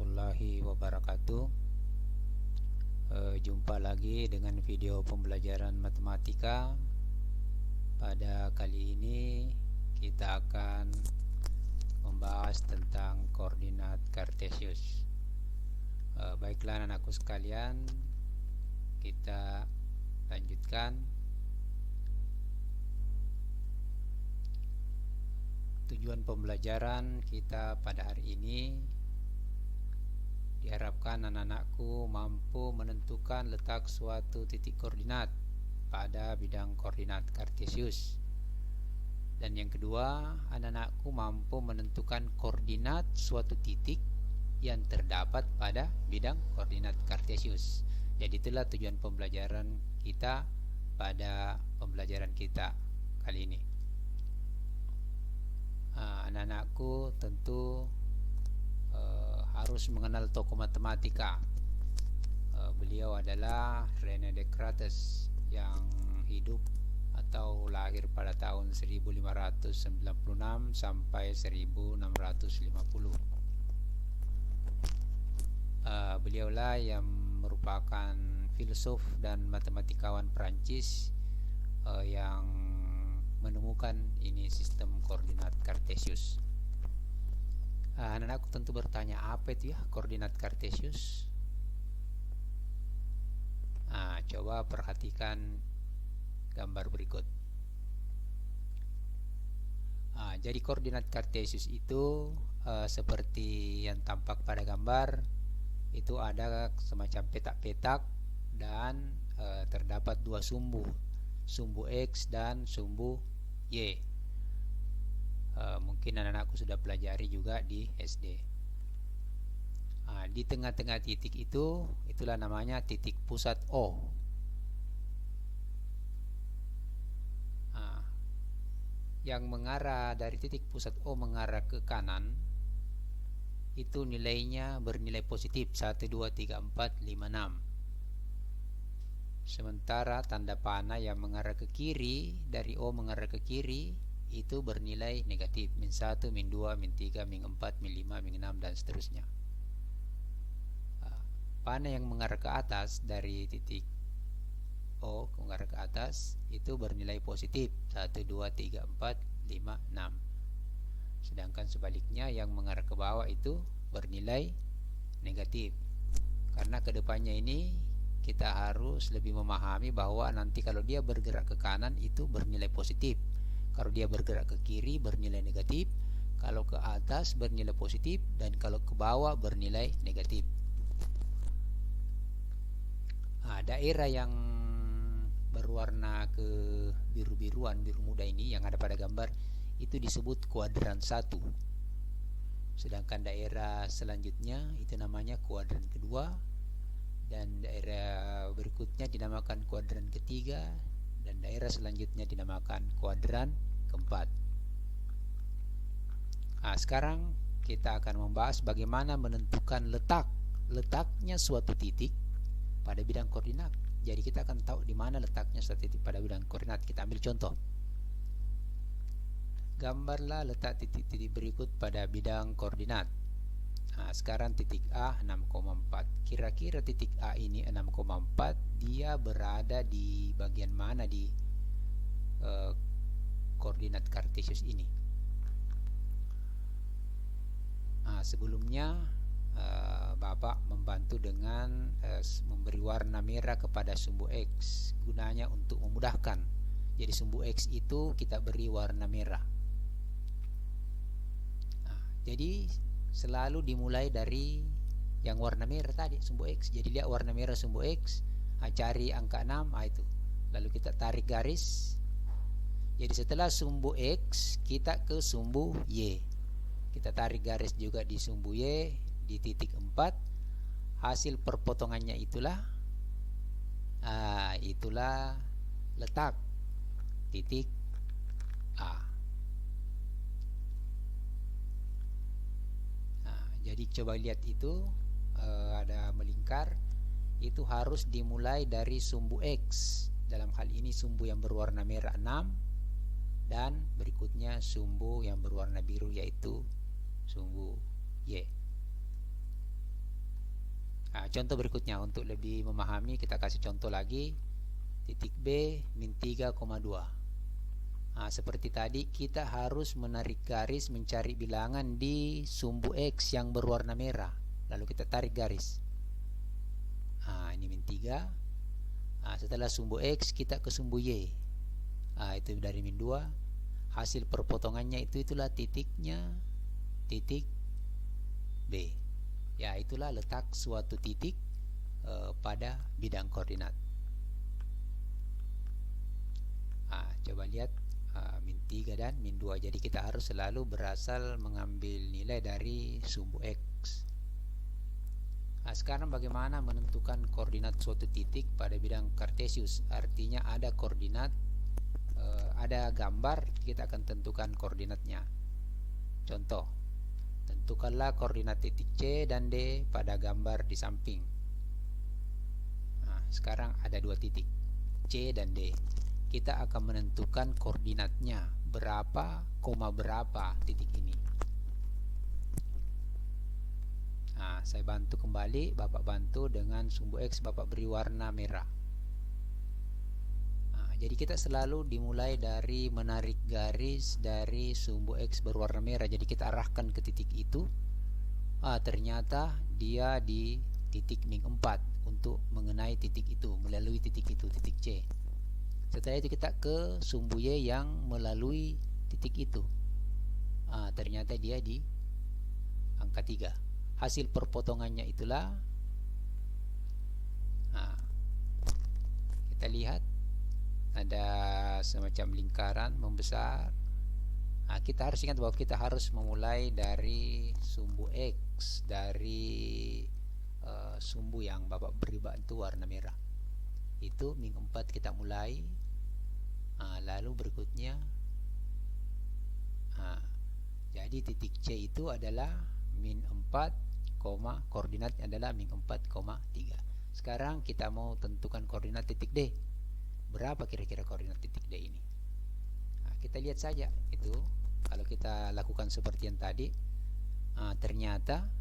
warahmatullahi wabarakatuh. Jumpa lagi dengan video pembelajaran matematika. Pada kali ini kita akan membahas tentang koordinat Kartesius. Baiklah anak-anakku sekalian, kita lanjutkan. Tujuan pembelajaran kita pada hari ini diharapkan anak-anakku mampu menentukan letak suatu titik koordinat pada bidang koordinat Kartesius. Dan yang kedua, anak-anakku mampu menentukan koordinat suatu titik yang terdapat pada bidang koordinat Kartesius. Jadi itulah tujuan pembelajaran kita pada pembelajaran kita kali ini. Anak-anakku tentu harus mengenal tokoh matematika. Beliau adalah René Descartes yang hidup atau lahir pada tahun 1596 sampai 1650. Beliaulah yang merupakan filsuf dan matematikawan Prancis yang menemukan ini sistem koordinat Kartesius. Anak-anakku tentu bertanya, apa itu ya koordinat Kartesius? Coba perhatikan gambar berikut. Jadi koordinat Kartesius itu seperti yang tampak pada gambar, itu ada semacam petak-petak dan terdapat dua sumbu X dan sumbu Y. Mungkin anak-anakku sudah pelajari juga di SD. Di tengah-tengah titik itu, itulah namanya titik pusat O. Yang mengarah dari titik pusat O mengarah ke kanan, itu nilainya bernilai positif 1, 2, 3, 4, 5, 6. Sementara tanda panah yang mengarah ke kiri, dari O mengarah ke kiri, itu bernilai negatif, min 1, min 2, min 3, min 4, min 5, min 6, dan seterusnya. Panah yang mengarah ke atas dari titik O mengarah ke atas, itu bernilai positif, 1, 2, 3, 4, 5, 6. Sedangkan sebaliknya yang mengarah ke bawah itu bernilai negatif. Karena kedepannya ini kita harus lebih memahami bahwa nanti kalau dia bergerak ke kanan itu bernilai positif, kalau dia bergerak ke kiri bernilai negatif, kalau ke atas bernilai positif, dan kalau ke bawah bernilai negatif. Daerah yang berwarna ke biru-biruan, biru muda ini yang ada pada gambar, itu disebut kuadran 1. Sedangkan daerah selanjutnya itu namanya kuadran kedua, dan daerah berikutnya dinamakan kuadran ketiga, dan daerah selanjutnya dinamakan kuadran keempat. Sekarang kita akan membahas bagaimana menentukan letaknya suatu titik pada bidang koordinat. Jadi kita akan tahu di mana letaknya suatu titik pada bidang koordinat. Kita ambil contoh. Gambarlah letak titik-titik berikut pada bidang koordinat. Sekarang titik A 6,4. Kira-kira titik A ini 6,4, dia berada di bagian mana di koordinat Kartesius ini? Sebelumnya Bapak membantu dengan memberi warna merah kepada sumbu X, gunanya untuk memudahkan. Jadi sumbu X itu kita beri warna merah. Jadi selalu dimulai dari yang warna merah tadi, sumbu X. Jadi lihat warna merah sumbu X, cari angka 6, itu. Lalu kita tarik garis. Jadi setelah sumbu X, kita ke sumbu Y. Kita tarik garis juga di sumbu Y, di titik 4. Hasil perpotongannya itulah letak titik A. Jadi coba lihat itu, ada melingkar, itu harus dimulai dari sumbu X. Dalam hal ini sumbu yang berwarna merah 6, dan berikutnya sumbu yang berwarna biru yaitu sumbu Y. contoh berikutnya untuk lebih memahami, kita kasih contoh lagi. Titik B min 3,2. Seperti tadi kita harus menarik garis mencari bilangan di sumbu X yang berwarna merah. Lalu kita tarik garis. Ini min 3. Setelah sumbu X kita ke sumbu Y. Itu dari min 2. Hasil perpotongannya itulah titiknya, titik B. Ya, itulah letak suatu titik pada bidang koordinat. Coba lihat min 3 dan min 2. Jadi kita harus selalu berasal mengambil nilai dari sumbu X. Sekarang bagaimana menentukan koordinat suatu titik pada bidang kartesius? Artinya ada koordinat, ada gambar, kita akan tentukan koordinatnya. Contoh, tentukanlah koordinat titik C dan D pada gambar di samping. Sekarang ada dua titik, C dan D. Kita akan menentukan koordinatnya berapa, berapa titik ini. Saya bantu kembali, Bapak bantu dengan sumbu X, Bapak beri warna merah. Jadi kita selalu dimulai dari menarik garis dari sumbu X berwarna merah. Jadi kita arahkan ke titik itu. Ternyata dia di titik min 4 untuk mengenai titik itu, melalui titik itu, titik C. Setelah itu kita ke sumbu Y yang melalui titik itu. Ternyata dia di angka 3. Hasil perpotongannya itulah, kita lihat ada semacam lingkaran membesar. Kita harus ingat bahwa kita harus memulai dari sumbu X, dari sumbu yang Bapak beri bantu warna merah. Itu min 4 kita mulai. Lalu berikutnya, jadi titik C itu adalah min 4, koordinatnya adalah min 4,3. Sekarang kita mau tentukan koordinat titik D. Berapa kira-kira koordinat titik D ini? Kita lihat saja itu. Kalau kita lakukan seperti yang tadi, ternyata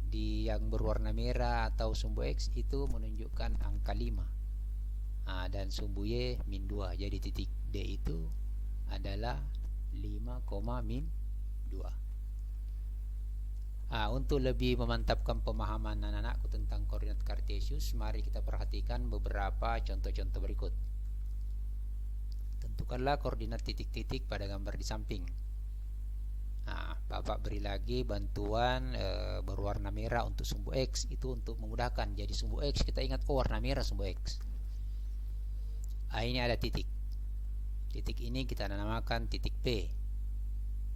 di yang berwarna merah atau sumbu X itu menunjukkan angka 5. Dan sumbu Y min 2. Jadi titik D itu adalah 5, min 2. Untuk lebih memantapkan pemahaman anak-anakku tentang koordinat kartesius, mari kita perhatikan beberapa contoh-contoh berikut. Tentukanlah koordinat titik-titik pada gambar di samping. Bapak beri lagi bantuan berwarna merah untuk sumbu X, itu untuk memudahkan. Jadi sumbu X kita ingat, warna merah sumbu X. Ini ada titik. Titik ini kita namakan titik P.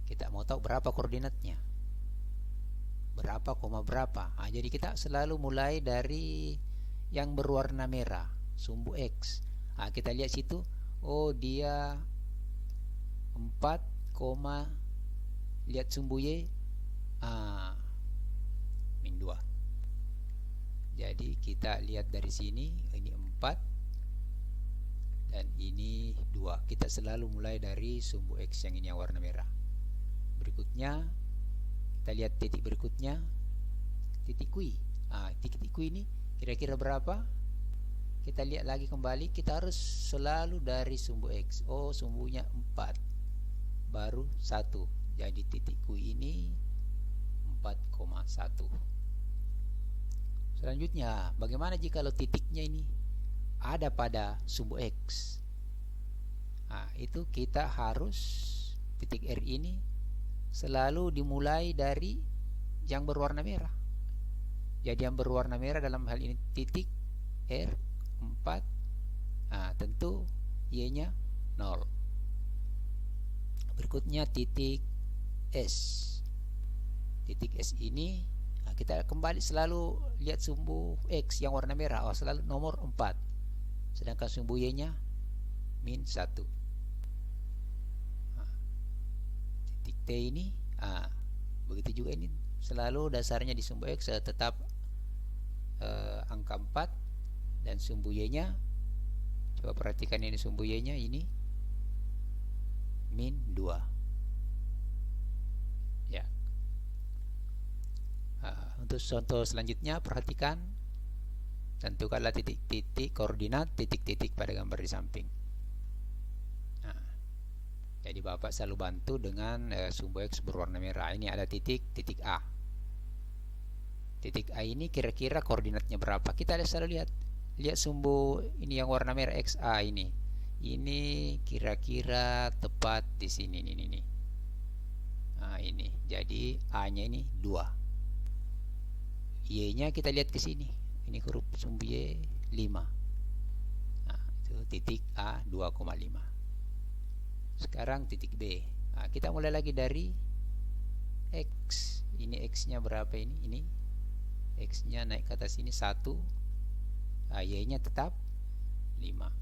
Kita mau tahu berapa koordinatnya, berapa, berapa. Jadi kita selalu mulai dari yang berwarna merah, sumbu X. Kita lihat situ, dia 4, lihat sumbu Y, min 2. Jadi kita lihat dari sini, ini 4 dan ini 2. Kita selalu mulai dari sumbu X yang ini yang warna merah. Berikutnya kita lihat titik berikutnya, titik Q. Titik Q ini kira-kira berapa? Kita lihat lagi kembali, kita harus selalu dari sumbu X. Sumbunya 4 baru 1. Jadi titik Q ini 4,1. Selanjutnya, bagaimana jika titiknya ini ada pada sumbu X? Itu kita harus titik R ini selalu dimulai dari yang berwarna merah. Jadi yang berwarna merah dalam hal ini titik R 4. Tentu Y-nya 0. Berikutnya titik S. Titik S ini kita kembali selalu lihat sumbu X yang warna merah, selalu nomor 4. Sedangkan sumbu Y-nya min 1. Titik T ini begitu juga, ini selalu dasarnya di sumbu X tetap angka 4, dan sumbu Y-nya, coba perhatikan ini sumbu Y-nya ini min 2. Ya. Untuk contoh selanjutnya, perhatikan tentukanlah titik-titik koordinat titik-titik pada gambar di samping. Nah, jadi Bapak selalu bantu dengan sumbu X berwarna merah. Ini ada titik A. Titik A ini kira-kira koordinatnya berapa? Kita selalu lihat sumbu ini yang warna merah XA ini. Ini kira-kira tepat di sini nih. Nah, ini. Jadi A-nya ini 2. Y-nya kita lihat ke sini. Ini huruf sumbu Y 5. Nah, itu titik A 2,5. Sekarang titik B. Nah, kita mulai lagi dari X. Ini X-nya berapa ini? Ini X-nya naik ke atas ini 1. Y-nya tetap 5.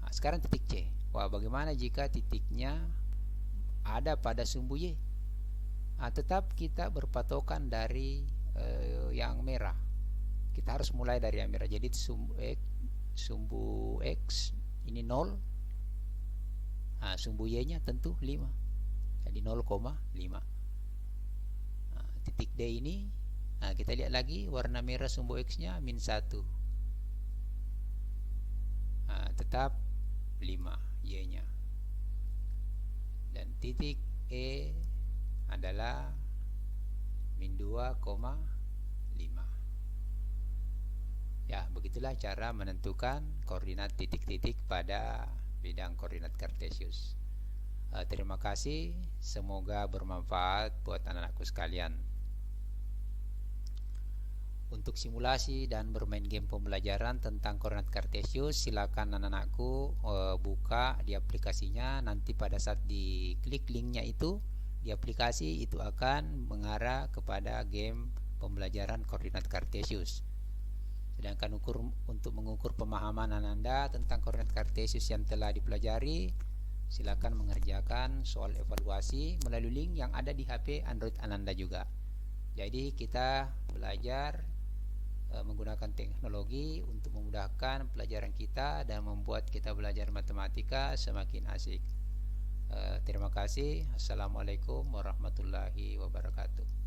Nah, sekarang titik C. Wah, bagaimana jika titiknya ada pada sumbu Y? Nah, tetap kita berpatokan dari yang merah. Kita harus mulai dari yang merah. Jadi sumbu X ini 0. Nah, sumbu Y-nya tentu 5. Jadi 0,5. Nah, titik D ini, nah kita lihat lagi warna merah sumbu X-nya -1. Nah, tetap 5 Y-nya. Dan titik E adalah -2,5. Ya, begitulah cara menentukan koordinat titik-titik pada bidang koordinat kartesius. Terima kasih, semoga bermanfaat buat anak-anakku sekalian. Untuk simulasi dan bermain game pembelajaran tentang koordinat kartesius, silakan anak-anakku buka di aplikasinya. Nanti pada saat diklik linknya itu di aplikasi, itu akan mengarah kepada game pembelajaran koordinat kartesius. Sedangkan untuk mengukur pemahaman Anda tentang koordinat kartesius yang telah dipelajari, silakan mengerjakan soal evaluasi melalui link yang ada di HP Android Ananda juga. Jadi kita belajar menggunakan teknologi untuk memudahkan pelajaran kita dan membuat kita belajar matematika semakin asik. Terima kasih. Assalamualaikum warahmatullahi wabarakatuh.